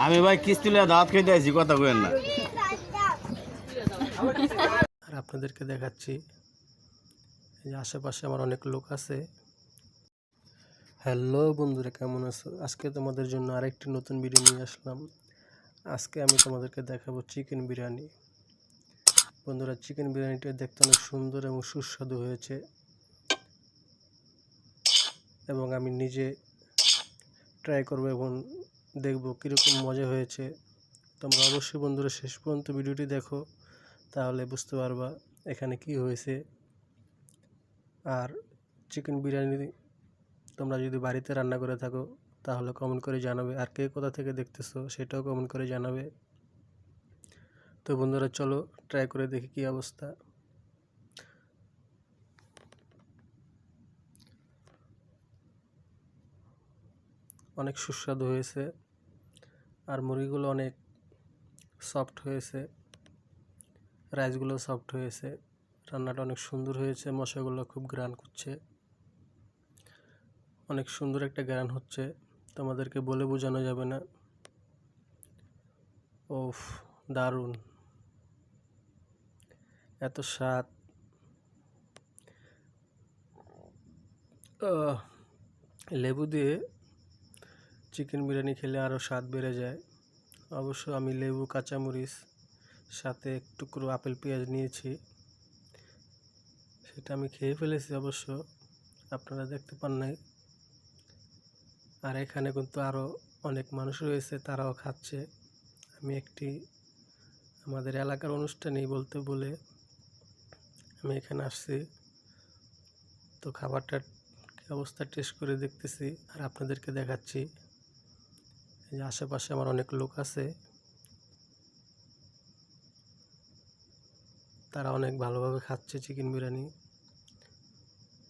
আমি ভাই কিস্তিলে দাঁত খেতে আছি, কথা কইেন না। আর আপনাদেরকে দেখাচ্ছি এই আশেপাশে আমার অনেক লোক আছে। হ্যালো বন্ধুরা, কেমন আছো? আজকে তোমাদের জন্য আরেকটি নতুন ভিডিও নিয়ে আসলাম। আজকে আমি তোমাদেরকে দেখাবো চিকেন বিরিয়ানি। বন্ধুরা, চিকেন বিরিয়ানিটা দেখতে অনেক সুন্দর এবং সুস্বাদু হয়েছে এবং আমি নিজে ট্রাই করবো এবং দেখবো কীরকম মজা হয়েছে। তোমরা অবশ্যই বন্ধুরা শেষ পর্যন্ত ভিডিওটি দেখো, তাহলে বুঝতে পারবা এখানে কি হয়েছে। আর চিকেন বিরিয়ানি তোমরা যদি বাড়িতে রান্না করে থাকো তাহলে কমেন্ট করে জানাবে, আর কে কোথা থেকে দেখতেছো সেটাও কমেন্ট করে জানাবে। তো বন্ধুরা চলো ট্রাই করে দেখি কি অবস্থা। অনেক সুস্বাদু হয়েছে আর মুরগিগুলো অনেক সফট হয়েছে, রাইসগুলো সফট হয়েছে, রান্নাটা অনেক সুন্দর হয়েছে, মশলাগুলো খুব গ্রান করছে, অনেক সুন্দর একটা গ্রান হচ্ছে, তোমাদেরকে বলে বোঝানো যাবে না। ওফ, দারুণ, এত স্বাদ। লেবু দিয়ে চিকেন বিরিয়ানি খেলে আরও স্বাদ বেড়ে যায়। অবশ্য আমি লেবু, কাঁচামরিচ, সাথে এক টুকরো আপেল পেঁয়াজ নিয়েছি, সেটা আমি খেয়ে ফেলেছি, অবশ্য আপনারা দেখতে পান নাই। আর এখানে কিন্তু আরও অনেক মানুষ রয়েছে, তারাও খাচ্ছে। আমি একটি আমাদের এলাকার অনুষ্ঠানেই বলতে বলে আমি এখানে আসছি, তো খাবারটার কী অবস্থা টেস্ট করে দেখতেছি আর আপনাদেরকে দেখাচ্ছি। এই যে আশেপাশে আমার অনেক লোক আছে, তারা অনেক ভালোভাবে খাচ্ছে চিকেন বিরিয়ানি,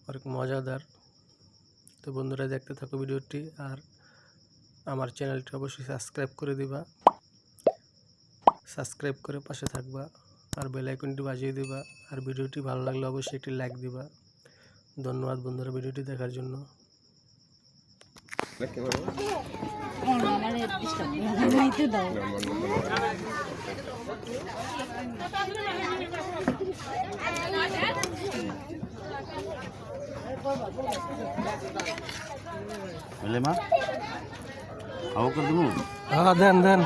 অনেক মজাদার। তো বন্ধুরা দেখতে থাকো ভিডিওটি, আর আমার চ্যানেলটি অবশ্যই সাবস্ক্রাইব করে দিবা, সাবস্ক্রাইব করে পাশে থাকবা আর বেল আইকনটি বাজিয়ে দিবা। আর ভিডিওটি ভালো লাগলে অবশ্যই একটি লাইক দিবা। ধন্যবাদ বন্ধুরা ভিডিওটি দেখার জন্য। বলে মা আবু কর দেবো। হ্যাঁ দেন দেন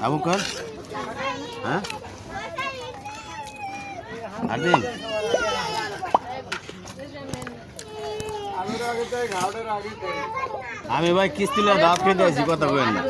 আবু কর। হ্যাঁ আর দিন আমি ভাই কিস্তিলে দাঁত খেতে আছি, কথা কইেন না।